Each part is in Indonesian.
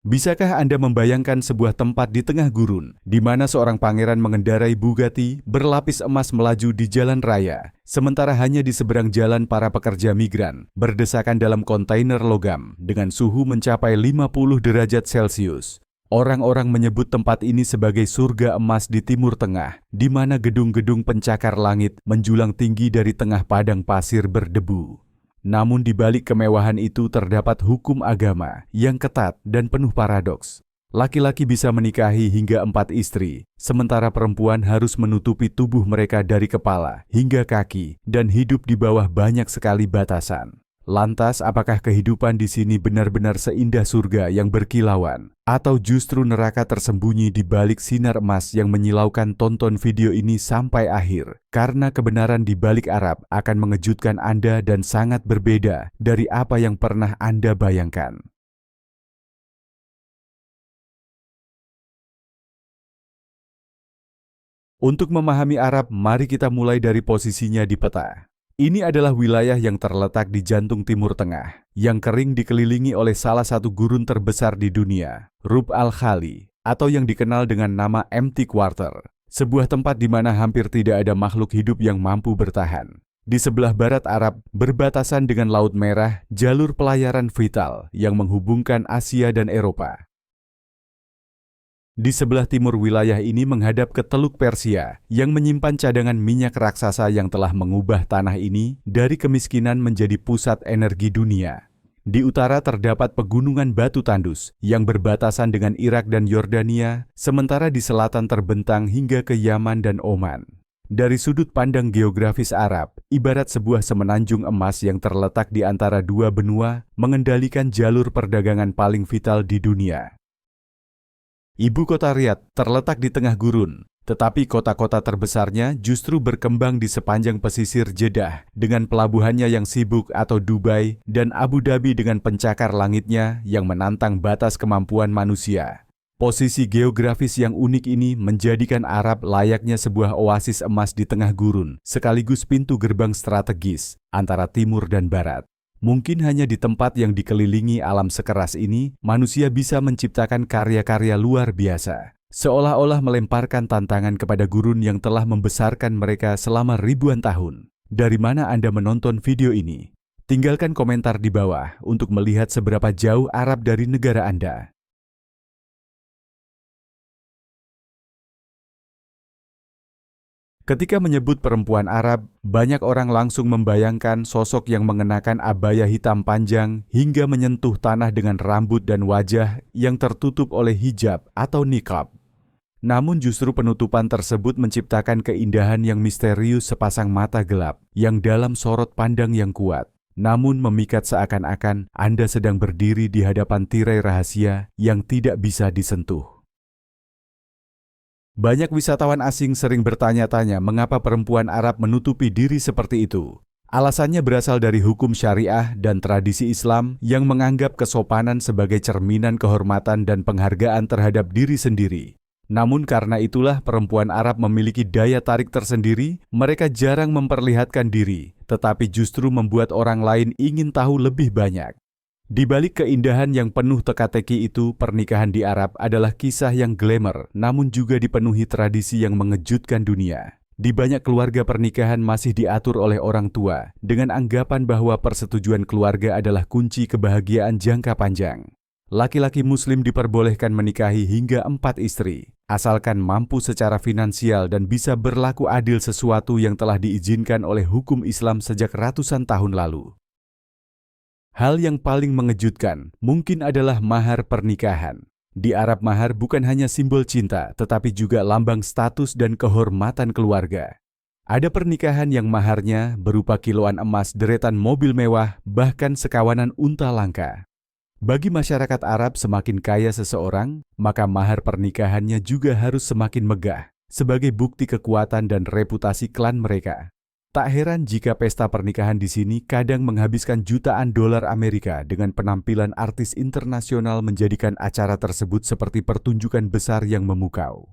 Bisakah Anda membayangkan sebuah tempat di tengah gurun, di mana seorang pangeran mengendarai Bugatti berlapis emas melaju di jalan raya, sementara hanya di seberang jalan para pekerja migran, berdesakan dalam kontainer logam dengan suhu mencapai 50 derajat Celcius. Orang-orang menyebut tempat ini sebagai surga emas di Timur Tengah, di mana gedung-gedung pencakar langit menjulang tinggi dari tengah padang pasir berdebu. Namun di balik kemewahan itu terdapat hukum agama yang ketat dan penuh paradoks. Laki-laki bisa menikahi hingga 4 istri, sementara perempuan harus menutupi tubuh mereka dari kepala hingga kaki dan hidup di bawah banyak sekali batasan. Lantas, apakah kehidupan di sini benar-benar seindah surga yang berkilauan? Atau justru neraka tersembunyi di balik sinar emas yang menyilaukan? Tonton video ini sampai akhir, karena kebenaran di balik Arab akan mengejutkan Anda dan sangat berbeda dari apa yang pernah Anda bayangkan. Untuk memahami Arab, mari kita mulai dari posisinya di peta. Ini adalah wilayah yang terletak di jantung Timur Tengah, yang kering dikelilingi oleh salah satu gurun terbesar di dunia, Rub al-Khali, atau yang dikenal dengan nama Empty Quarter, sebuah tempat di mana hampir tidak ada makhluk hidup yang mampu bertahan. Di sebelah barat Arab, berbatasan dengan Laut Merah, jalur pelayaran vital yang menghubungkan Asia dan Eropa. Di sebelah timur wilayah ini menghadap ke Teluk Persia yang menyimpan cadangan minyak raksasa yang telah mengubah tanah ini dari kemiskinan menjadi pusat energi dunia. Di utara terdapat pegunungan batu tandus yang berbatasan dengan Irak dan Yordania, sementara di selatan terbentang hingga ke Yaman dan Oman. Dari sudut pandang geografis Arab, ibarat sebuah semenanjung emas yang terletak di antara dua benua, mengendalikan jalur perdagangan paling vital di dunia. Ibu kota Riyadh terletak di tengah gurun, tetapi kota-kota terbesarnya justru berkembang di sepanjang pesisir Jeddah dengan pelabuhannya yang sibuk atau Dubai dan Abu Dhabi dengan pencakar langitnya yang menantang batas kemampuan manusia. Posisi geografis yang unik ini menjadikan Arab layaknya sebuah oasis emas di tengah gurun, sekaligus pintu gerbang strategis antara timur dan barat. Mungkin hanya di tempat yang dikelilingi alam sekeras ini, manusia bisa menciptakan karya-karya luar biasa, seolah-olah melemparkan tantangan kepada gurun yang telah membesarkan mereka selama ribuan tahun. Dari mana Anda menonton video ini? Tinggalkan komentar di bawah untuk melihat seberapa jauh Arab dari negara Anda. Ketika menyebut perempuan Arab, banyak orang langsung membayangkan sosok yang mengenakan abaya hitam panjang hingga menyentuh tanah dengan rambut dan wajah yang tertutup oleh hijab atau niqab. Namun justru penutupan tersebut menciptakan keindahan yang misterius sepasang mata gelap yang dalam sorot pandang yang kuat. Namun memikat seakan-akan Anda sedang berdiri di hadapan tirai rahasia yang tidak bisa disentuh. Banyak wisatawan asing sering bertanya-tanya mengapa perempuan Arab menutupi diri seperti itu. Alasannya berasal dari hukum syariah dan tradisi Islam yang menganggap kesopanan sebagai cerminan kehormatan dan penghargaan terhadap diri sendiri. Namun karena itulah perempuan Arab memiliki daya tarik tersendiri, mereka jarang memperlihatkan diri, tetapi justru membuat orang lain ingin tahu lebih banyak. Di balik keindahan yang penuh teka-teki itu, pernikahan di Arab adalah kisah yang glamour, namun juga dipenuhi tradisi yang mengejutkan dunia. Di banyak keluarga pernikahan masih diatur oleh orang tua, dengan anggapan bahwa persetujuan keluarga adalah kunci kebahagiaan jangka panjang. Laki-laki Muslim diperbolehkan menikahi hingga 4 istri, asalkan mampu secara finansial dan bisa berlaku adil, sesuatu yang telah diizinkan oleh hukum Islam sejak ratusan tahun lalu. Hal yang paling mengejutkan mungkin adalah mahar pernikahan. Di Arab, mahar bukan hanya simbol cinta, tetapi juga lambang status dan kehormatan keluarga. Ada pernikahan yang maharnya berupa kiloan emas, deretan mobil mewah, bahkan sekawanan unta langka. Bagi masyarakat Arab, semakin kaya seseorang, maka mahar pernikahannya juga harus semakin megah, sebagai bukti kekuatan dan reputasi klan mereka. Tak heran jika pesta pernikahan di sini kadang menghabiskan jutaan dolar Amerika dengan penampilan artis internasional menjadikan acara tersebut seperti pertunjukan besar yang memukau.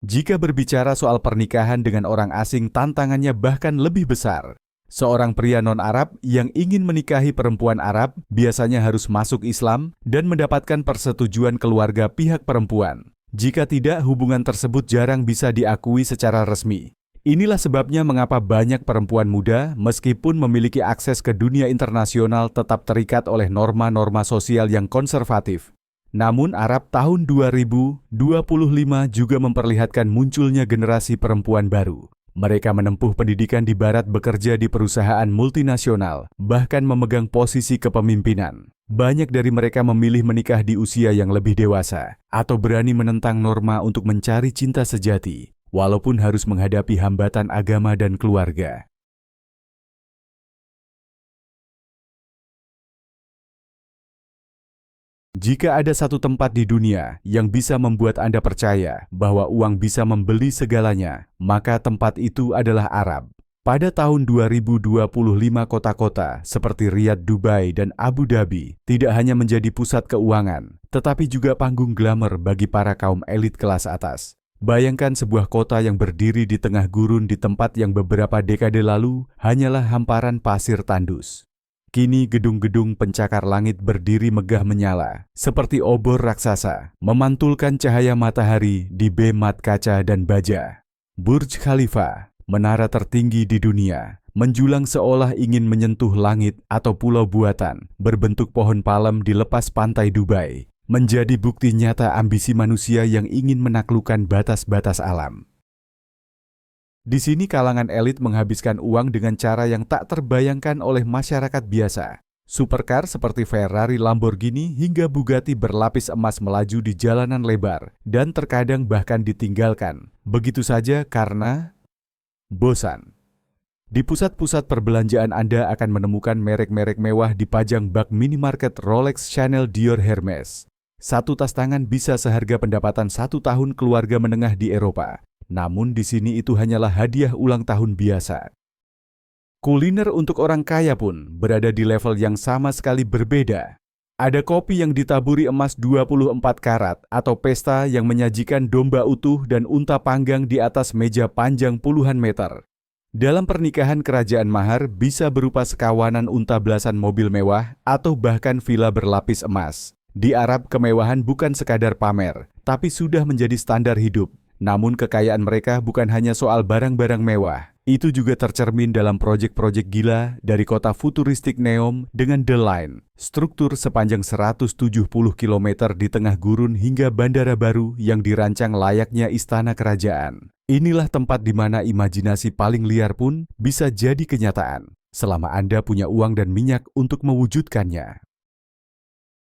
Jika berbicara soal pernikahan dengan orang asing, tantangannya bahkan lebih besar. Seorang pria non-Arab yang ingin menikahi perempuan Arab biasanya harus masuk Islam dan mendapatkan persetujuan keluarga pihak perempuan. Jika tidak, hubungan tersebut jarang bisa diakui secara resmi. Inilah sebabnya mengapa banyak perempuan muda, meskipun memiliki akses ke dunia internasional, tetap terikat oleh norma-norma sosial yang konservatif. Namun Arab tahun 2025 juga memperlihatkan munculnya generasi perempuan baru. Mereka menempuh pendidikan di barat, bekerja di perusahaan multinasional, bahkan memegang posisi kepemimpinan. Banyak dari mereka memilih menikah di usia yang lebih dewasa, atau berani menentang norma untuk mencari cinta sejati, walaupun harus menghadapi hambatan agama dan keluarga. Jika ada satu tempat di dunia yang bisa membuat Anda percaya bahwa uang bisa membeli segalanya, maka tempat itu adalah Arab. Pada tahun 2025, kota-kota seperti Riyadh, Dubai, dan Abu Dhabi tidak hanya menjadi pusat keuangan, tetapi juga panggung glamour bagi para kaum elit kelas atas. Bayangkan sebuah kota yang berdiri di tengah gurun di tempat yang beberapa dekade lalu hanyalah hamparan pasir tandus. Kini gedung-gedung pencakar langit berdiri megah menyala, seperti obor raksasa, memantulkan cahaya matahari di bemat kaca dan baja. Burj Khalifa, menara tertinggi di dunia, menjulang seolah ingin menyentuh langit, atau pulau buatan berbentuk pohon palem di lepas pantai Dubai, menjadi bukti nyata ambisi manusia yang ingin menaklukkan batas-batas alam. Di sini kalangan elit menghabiskan uang dengan cara yang tak terbayangkan oleh masyarakat biasa. Supercar seperti Ferrari, Lamborghini, hingga Bugatti berlapis emas melaju di jalanan lebar dan terkadang bahkan ditinggalkan begitu saja karena bosan. Di pusat-pusat perbelanjaan Anda akan menemukan merek-merek mewah dipajang bak minimarket Rolex, Chanel, Dior, Hermes. Satu tas tangan bisa seharga pendapatan 1 tahun keluarga menengah di Eropa. Namun di sini itu hanyalah hadiah ulang tahun biasa. Kuliner untuk orang kaya pun berada di level yang sama sekali berbeda. Ada kopi yang ditaburi emas 24 karat atau pesta yang menyajikan domba utuh dan unta panggang di atas meja panjang puluhan meter. Dalam pernikahan, kerajaan mahar bisa berupa sekawanan unta, belasan mobil mewah, atau bahkan villa berlapis emas. Di Arab, kemewahan bukan sekadar pamer, tapi sudah menjadi standar hidup. Namun kekayaan mereka bukan hanya soal barang-barang mewah. Itu juga tercermin dalam proyek-proyek gila dari kota futuristik Neom dengan The Line, struktur sepanjang 170 km di tengah gurun, hingga bandara baru yang dirancang layaknya istana kerajaan. Inilah tempat di mana imajinasi paling liar pun bisa jadi kenyataan, selama Anda punya uang dan minyak untuk mewujudkannya.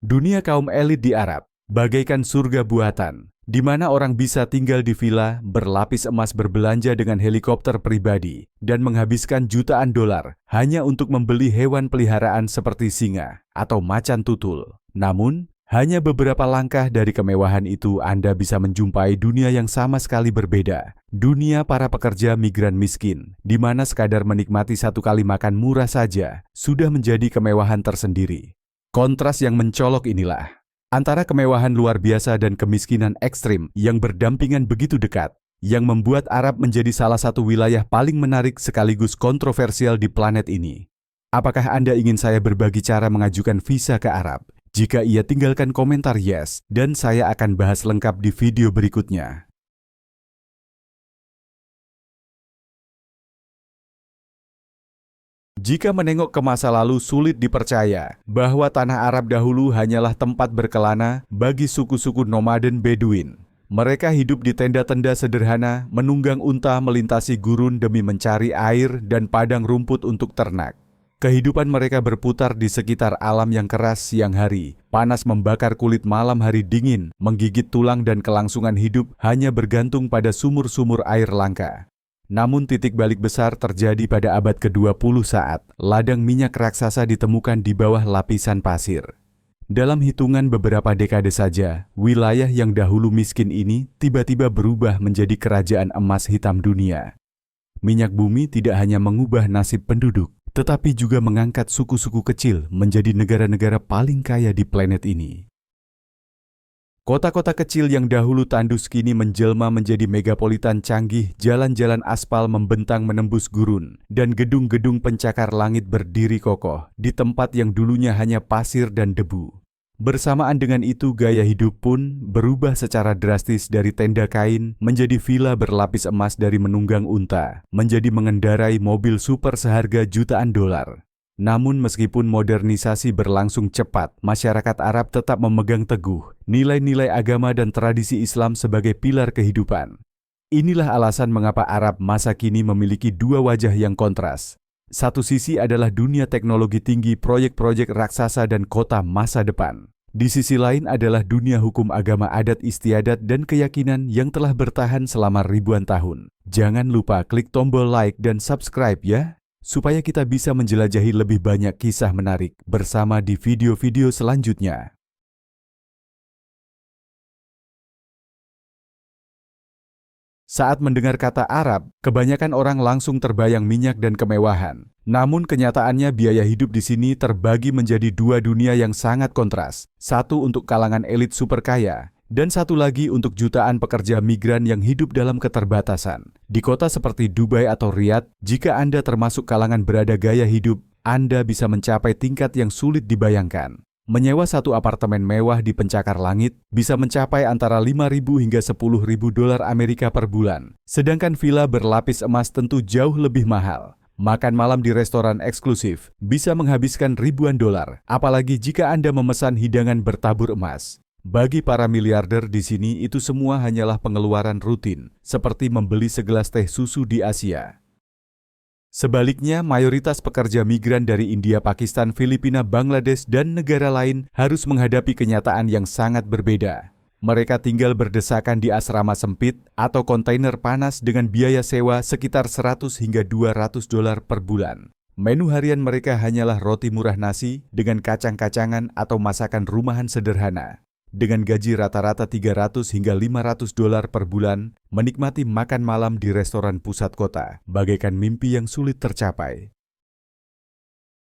Dunia kaum elit di Arab bagaikan surga buatan, di mana orang bisa tinggal di villa berlapis emas, berbelanja dengan helikopter pribadi, dan menghabiskan jutaan dolar hanya untuk membeli hewan peliharaan seperti singa atau macan tutul. Namun, hanya beberapa langkah dari kemewahan itu Anda bisa menjumpai dunia yang sama sekali berbeda. Dunia para pekerja migran miskin, di mana sekadar menikmati satu kali makan murah saja sudah menjadi kemewahan tersendiri. Kontras yang mencolok inilah antara kemewahan luar biasa dan kemiskinan ekstrim yang berdampingan begitu dekat, yang membuat Arab menjadi salah satu wilayah paling menarik sekaligus kontroversial di planet ini. Apakah Anda ingin saya berbagi cara mengajukan visa ke Arab? Jika iya, tinggalkan komentar yes, dan saya akan bahas lengkap di video berikutnya. Jika menengok ke masa lalu, sulit dipercaya bahwa tanah Arab dahulu hanyalah tempat berkelana bagi suku-suku nomaden Beduin. Mereka hidup di tenda-tenda sederhana, menunggang unta melintasi gurun demi mencari air dan padang rumput untuk ternak. Kehidupan mereka berputar di sekitar alam yang keras siang hari, panas membakar kulit, malam hari dingin, menggigit tulang, dan kelangsungan hidup hanya bergantung pada sumur-sumur air langka. Namun titik balik besar terjadi pada abad ke-20 saat ladang minyak raksasa ditemukan di bawah lapisan pasir. Dalam hitungan beberapa dekade saja, wilayah yang dahulu miskin ini tiba-tiba berubah menjadi kerajaan emas hitam dunia. Minyak bumi tidak hanya mengubah nasib penduduk, tetapi juga mengangkat suku-suku kecil menjadi negara-negara paling kaya di planet ini. Kota-kota kecil yang dahulu tandus kini menjelma menjadi megapolitan canggih, jalan-jalan aspal membentang menembus gurun, dan gedung-gedung pencakar langit berdiri kokoh di tempat yang dulunya hanya pasir dan debu. Bersamaan dengan itu, gaya hidup pun berubah secara drastis dari tenda kain menjadi villa berlapis emas, dari menunggang unta menjadi mengendarai mobil super seharga jutaan dolar. Namun meskipun modernisasi berlangsung cepat, masyarakat Arab tetap memegang teguh nilai-nilai agama dan tradisi Islam sebagai pilar kehidupan. Inilah alasan mengapa Arab masa kini memiliki dua wajah yang kontras. Satu sisi adalah dunia teknologi tinggi, proyek-proyek raksasa dan kota masa depan. Di sisi lain adalah dunia hukum, agama, adat istiadat, dan keyakinan yang telah bertahan selama ribuan tahun. Jangan lupa klik tombol like dan subscribe ya, supaya kita bisa menjelajahi lebih banyak kisah menarik bersama di video-video selanjutnya. Saat mendengar kata Arab, kebanyakan orang langsung terbayang minyak dan kemewahan. Namun kenyataannya biaya hidup di sini terbagi menjadi dua dunia yang sangat kontras. Satu untuk kalangan elit super kaya, dan satu lagi untuk jutaan pekerja migran yang hidup dalam keterbatasan. Di kota seperti Dubai atau Riyadh, jika Anda termasuk kalangan berada gaya hidup, Anda bisa mencapai tingkat yang sulit dibayangkan. Menyewa satu apartemen mewah di pencakar langit bisa mencapai antara 5.000 hingga 10.000 dolar Amerika per bulan. Sedangkan villa berlapis emas tentu jauh lebih mahal. Makan malam di restoran eksklusif bisa menghabiskan ribuan dolar, apalagi jika Anda memesan hidangan bertabur emas. Bagi para miliarder di sini itu semua hanyalah pengeluaran rutin, seperti membeli segelas teh susu di Asia. Sebaliknya, mayoritas pekerja migran dari India, Pakistan, Filipina, Bangladesh, dan negara lain harus menghadapi kenyataan yang sangat berbeda. Mereka tinggal berdesakan di asrama sempit atau kontainer panas dengan biaya sewa sekitar 100 hingga 200 dolar per bulan. Menu harian mereka hanyalah roti murah, nasi dengan kacang-kacangan atau masakan rumahan sederhana. Dengan gaji rata-rata 300 hingga 500 dolar per bulan, menikmati makan malam di restoran pusat kota, bagaikan mimpi yang sulit tercapai.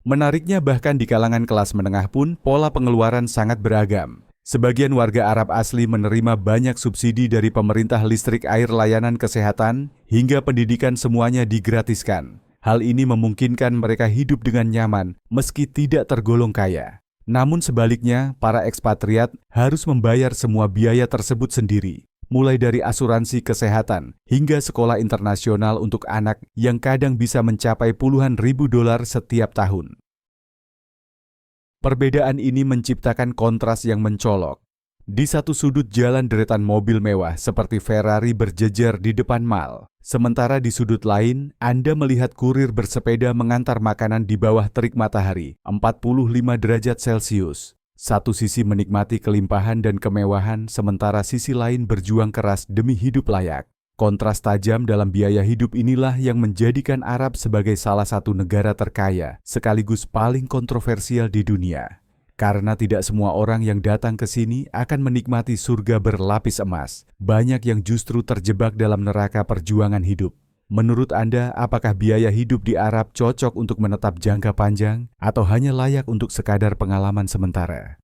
Menariknya, bahkan di kalangan kelas menengah pun pola pengeluaran sangat beragam. Sebagian warga Arab asli menerima banyak subsidi dari pemerintah, listrik, air, layanan kesehatan, hingga pendidikan semuanya digratiskan. Hal ini memungkinkan mereka hidup dengan nyaman meski tidak tergolong kaya. Namun sebaliknya, para ekspatriat harus membayar semua biaya tersebut sendiri, mulai dari asuransi kesehatan hingga sekolah internasional untuk anak yang kadang bisa mencapai puluhan ribu dolar setiap tahun. Perbedaan ini menciptakan kontras yang mencolok. Di satu sudut jalan deretan mobil mewah seperti Ferrari berjejer di depan mal. Sementara di sudut lain, Anda melihat kurir bersepeda mengantar makanan di bawah terik matahari 45 derajat Celcius. Satu sisi menikmati kelimpahan dan kemewahan, sementara sisi lain berjuang keras demi hidup layak. Kontras tajam dalam biaya hidup inilah yang menjadikan Arab sebagai salah satu negara terkaya, sekaligus paling kontroversial di dunia. Karena tidak semua orang yang datang ke sini akan menikmati surga berlapis emas. Banyak yang justru terjebak dalam neraka perjuangan hidup. Menurut Anda, apakah biaya hidup di Arab cocok untuk menetap jangka panjang atau hanya layak untuk sekadar pengalaman sementara?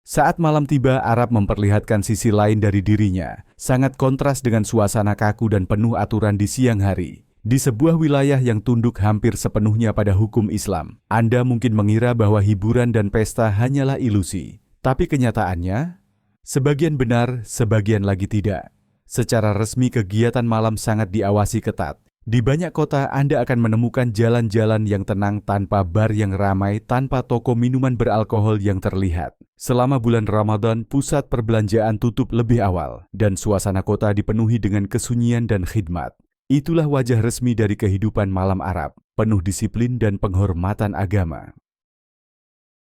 Saat malam tiba, Arab memperlihatkan sisi lain dari dirinya, sangat kontras dengan suasana kaku dan penuh aturan di siang hari. Di sebuah wilayah yang tunduk hampir sepenuhnya pada hukum Islam, Anda mungkin mengira bahwa hiburan dan pesta hanyalah ilusi. Tapi kenyataannya, sebagian benar, sebagian lagi tidak. Secara resmi kegiatan malam sangat diawasi ketat. Di banyak kota Anda akan menemukan jalan-jalan yang tenang tanpa bar yang ramai, tanpa toko minuman beralkohol yang terlihat. Selama bulan Ramadan, pusat perbelanjaan tutup lebih awal, dan suasana kota dipenuhi dengan kesunyian dan khidmat. Itulah wajah resmi dari kehidupan malam Arab, penuh disiplin dan penghormatan agama.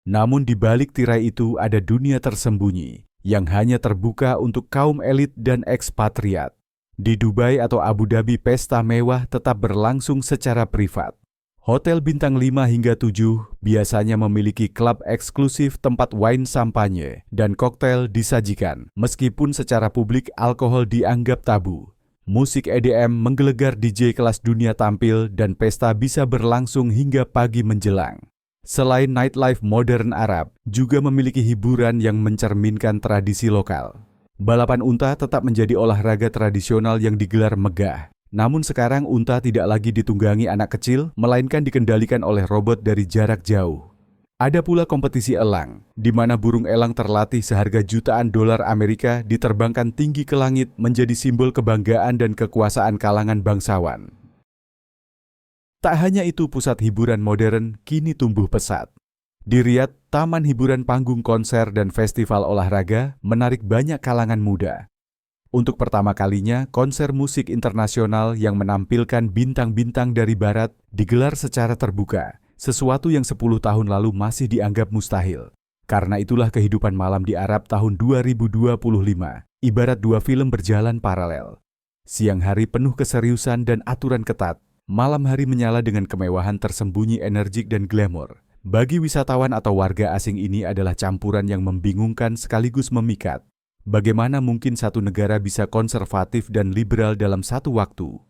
Namun di balik tirai itu ada dunia tersembunyi, yang hanya terbuka untuk kaum elit dan ekspatriat. Di Dubai atau Abu Dhabi, pesta mewah tetap berlangsung secara privat. Hotel bintang 5 hingga 7 biasanya memiliki klub eksklusif tempat wine sampanye dan koktail disajikan, meskipun secara publik alkohol dianggap tabu. musik EDM menggelegar, DJ kelas dunia tampil, dan pesta bisa berlangsung hingga pagi menjelang. Selain nightlife modern Arab, juga memiliki hiburan yang mencerminkan tradisi lokal. Balapan unta tetap menjadi olahraga tradisional yang digelar megah. Namun sekarang unta tidak lagi ditunggangi anak kecil, melainkan dikendalikan oleh robot dari jarak jauh. Ada pula kompetisi elang, di mana burung elang terlatih seharga jutaan dolar Amerika diterbangkan tinggi ke langit menjadi simbol kebanggaan dan kekuasaan kalangan bangsawan. Tak hanya itu, pusat hiburan modern kini tumbuh pesat. Di Riyadh, taman hiburan, panggung konser, dan festival olahraga menarik banyak kalangan muda. Untuk pertama kalinya, konser musik internasional yang menampilkan bintang-bintang dari barat digelar secara terbuka, sesuatu yang 10 tahun lalu masih dianggap mustahil. Karena itulah kehidupan malam di Arab tahun 2025, ibarat dua film berjalan paralel. Siang hari penuh keseriusan dan aturan ketat, malam hari menyala dengan kemewahan tersembunyi, energik, dan glamor. Bagi wisatawan atau warga asing ini adalah campuran yang membingungkan sekaligus memikat. Bagaimana mungkin satu negara bisa konservatif dan liberal dalam satu waktu?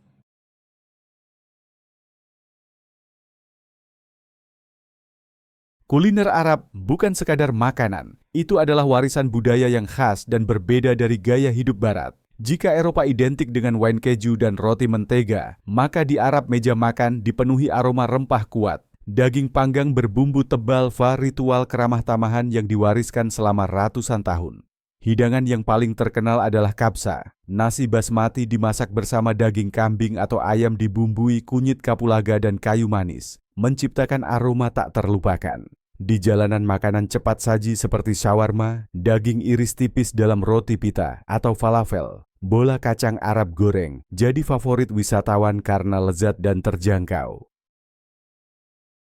Kuliner Arab bukan sekadar makanan, itu adalah warisan budaya yang khas dan berbeda dari gaya hidup Barat. Jika Eropa identik dengan wine keju dan roti mentega, maka di Arab meja makan dipenuhi aroma rempah kuat, daging panggang berbumbu tebal, ritual keramah tamahan yang diwariskan selama ratusan tahun. Hidangan yang paling terkenal adalah kabsa, nasi basmati dimasak bersama daging kambing atau ayam dibumbui kunyit kapulaga dan kayu manis, menciptakan aroma tak terlupakan. Di jalanan, makanan cepat saji seperti shawarma, daging iris tipis dalam roti pita, atau falafel, bola kacang Arab goreng, jadi favorit wisatawan karena lezat dan terjangkau.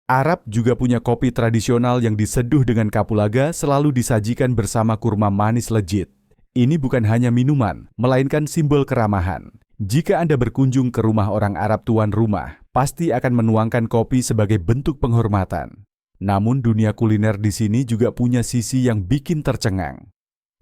Arab juga punya kopi tradisional yang diseduh dengan kapulaga, selalu disajikan bersama kurma manis legit. Ini bukan hanya minuman, melainkan simbol keramahan. Jika Anda berkunjung ke rumah orang Arab tuan rumah, pasti akan menuangkan kopi sebagai bentuk penghormatan. Namun dunia kuliner di sini juga punya sisi yang bikin tercengang.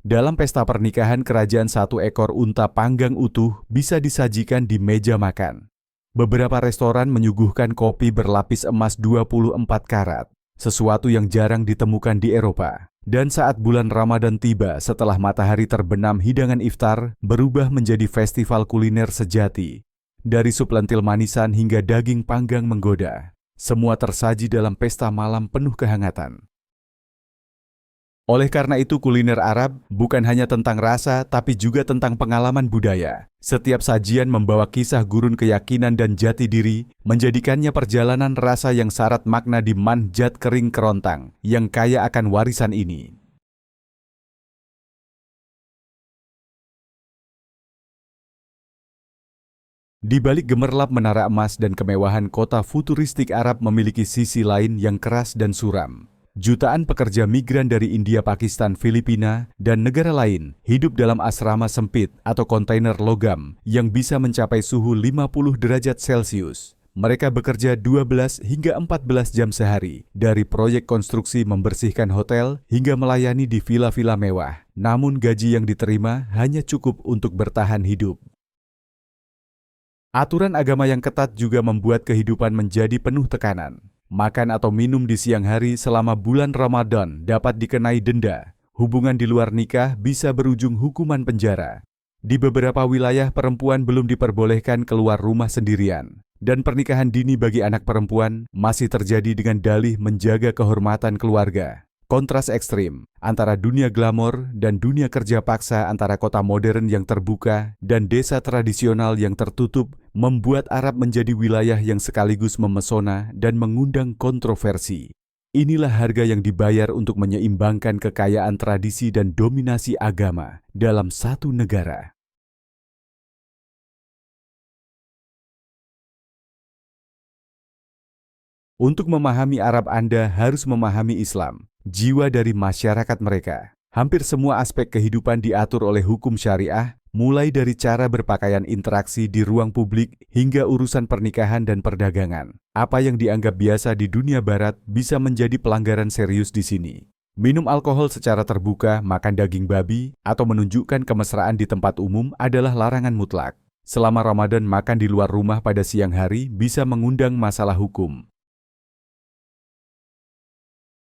Dalam pesta pernikahan kerajaan, satu ekor unta panggang utuh bisa disajikan di meja makan. Beberapa restoran menyuguhkan kopi berlapis emas 24 karat, sesuatu yang jarang ditemukan di Eropa. Dan saat bulan Ramadan tiba, setelah matahari terbenam, hidangan iftar berubah menjadi festival kuliner sejati. Dari sup lentil manisan hingga daging panggang menggoda, semua tersaji dalam pesta malam penuh kehangatan. Oleh karena itu, kuliner Arab bukan hanya tentang rasa, tapi juga tentang pengalaman budaya. Setiap sajian membawa kisah gurun keyakinan dan jati diri, menjadikannya perjalanan rasa yang syarat makna di manjat kering kerontang, yang kaya akan warisan ini. Di balik gemerlap menara emas dan kemewahan kota futuristik, Arab memiliki sisi lain yang keras dan suram. Jutaan pekerja migran dari India, Pakistan, Filipina, dan negara lain hidup dalam asrama sempit atau kontainer logam yang bisa mencapai suhu 50 derajat Celcius. Mereka bekerja 12 hingga 14 jam sehari, dari proyek konstruksi, membersihkan hotel, hingga melayani di villa-villa mewah. Namun gaji yang diterima hanya cukup untuk bertahan hidup. Aturan agama yang ketat juga membuat kehidupan menjadi penuh tekanan. Makan atau minum di siang hari selama bulan Ramadan dapat dikenai denda. Hubungan di luar nikah bisa berujung hukuman penjara. Di beberapa wilayah, perempuan belum diperbolehkan keluar rumah sendirian. Dan pernikahan dini bagi anak perempuan masih terjadi dengan dalih menjaga kehormatan keluarga. Kontras ekstrim antara dunia glamor dan dunia kerja paksa, antara kota modern yang terbuka dan desa tradisional yang tertutup, membuat Arab menjadi wilayah yang sekaligus memesona dan mengundang kontroversi. Inilah harga yang dibayar untuk menyeimbangkan kekayaan tradisi dan dominasi agama dalam satu negara. Untuk memahami Arab, Anda harus memahami Islam, jiwa dari masyarakat mereka. Hampir semua aspek kehidupan diatur oleh hukum syariah, mulai dari cara berpakaian, interaksi di ruang publik, hingga urusan pernikahan dan perdagangan. Apa yang dianggap biasa di dunia barat bisa menjadi pelanggaran serius di sini. Minum alkohol secara terbuka, makan daging babi, atau menunjukkan kemesraan di tempat umum adalah larangan mutlak. Selama Ramadan, makan di luar rumah pada siang hari bisa mengundang masalah hukum.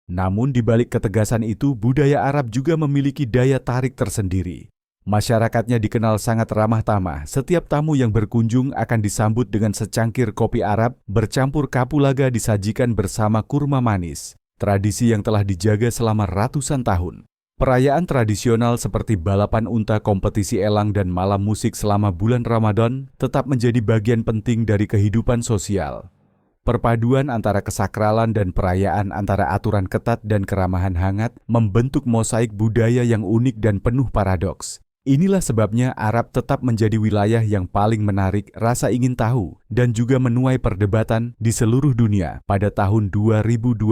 Namun di balik ketegasan itu, budaya Arab juga memiliki daya tarik tersendiri. Masyarakatnya dikenal sangat ramah tamah. Setiap tamu yang berkunjung akan disambut dengan secangkir kopi Arab bercampur kapulaga disajikan bersama kurma manis. Tradisi yang telah dijaga selama ratusan tahun. Perayaan tradisional seperti balapan unta, kompetisi elang, dan malam musik selama bulan Ramadan tetap menjadi bagian penting dari kehidupan sosial. Perpaduan antara kesakralan dan perayaan, antara aturan ketat dan keramahan hangat, membentuk mosaik budaya yang unik dan penuh paradoks. Inilah sebabnya Arab tetap menjadi wilayah yang paling menarik rasa ingin tahu dan juga menuai perdebatan di seluruh dunia pada tahun 2025.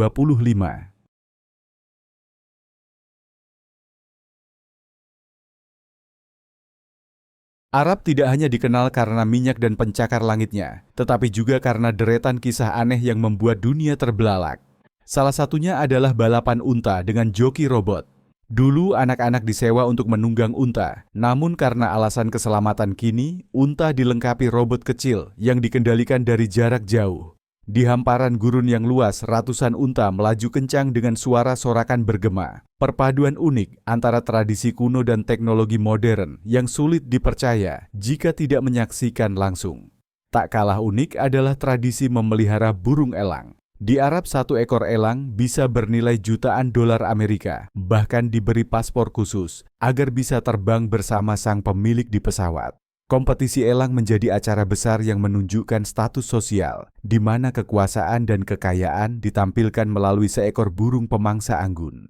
Arab tidak hanya dikenal karena minyak dan pencakar langitnya, tetapi juga karena deretan kisah aneh yang membuat dunia terbelalak. Salah satunya adalah balapan unta dengan joki robot. Dulu anak-anak disewa untuk menunggang unta, namun karena alasan keselamatan kini, unta dilengkapi robot kecil yang dikendalikan dari jarak jauh. Di hamparan gurun yang luas, ratusan unta melaju kencang dengan suara sorakan bergema. Perpaduan unik antara tradisi kuno dan teknologi modern yang sulit dipercaya jika tidak menyaksikan langsung. Tak kalah unik adalah tradisi memelihara burung elang. Di Arab, satu ekor elang bisa bernilai jutaan dolar Amerika, bahkan diberi paspor khusus agar bisa terbang bersama sang pemilik di pesawat. Kompetisi elang menjadi acara besar yang menunjukkan status sosial, di mana kekuasaan dan kekayaan ditampilkan melalui seekor burung pemangsa anggun.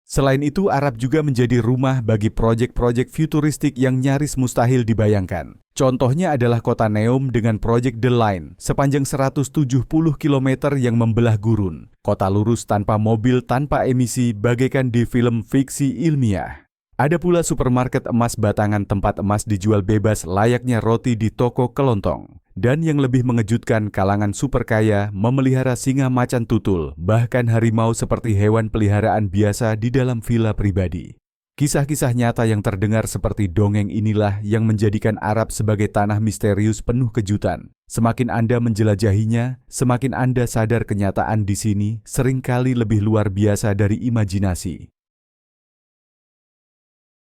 Selain itu, Arab juga menjadi rumah bagi proyek-proyek futuristik yang nyaris mustahil dibayangkan. Contohnya adalah kota Neom dengan proyek The Line, sepanjang 170 km yang membelah gurun. Kota lurus tanpa mobil, tanpa emisi, bagaikan di film fiksi ilmiah. Ada pula supermarket emas batangan, tempat emas dijual bebas layaknya roti di toko kelontong. Dan yang lebih mengejutkan, kalangan super kaya memelihara singa macan tutul, bahkan harimau seperti hewan peliharaan biasa di dalam villa pribadi. Kisah-kisah nyata yang terdengar seperti dongeng inilah yang menjadikan Arab sebagai tanah misterius penuh kejutan. Semakin Anda menjelajahinya, semakin Anda sadar kenyataan di sini seringkali lebih luar biasa dari imajinasi.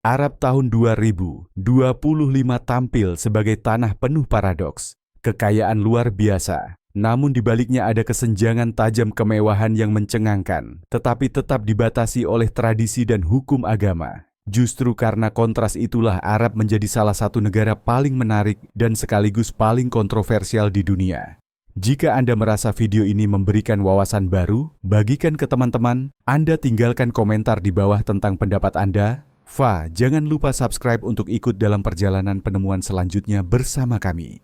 Arab tahun 2025 tampil sebagai tanah penuh paradoks. Kekayaan luar biasa, namun di baliknya ada kesenjangan tajam kemewahan yang mencengangkan, tetapi tetap dibatasi oleh tradisi dan hukum agama. Justru karena kontras itulah Arab menjadi salah satu negara paling menarik dan sekaligus paling kontroversial di dunia. Jika Anda merasa video ini memberikan wawasan baru, bagikan ke teman-teman. Anda tinggalkan komentar di bawah tentang pendapat Anda. Jangan lupa subscribe untuk ikut dalam perjalanan penemuan selanjutnya bersama kami.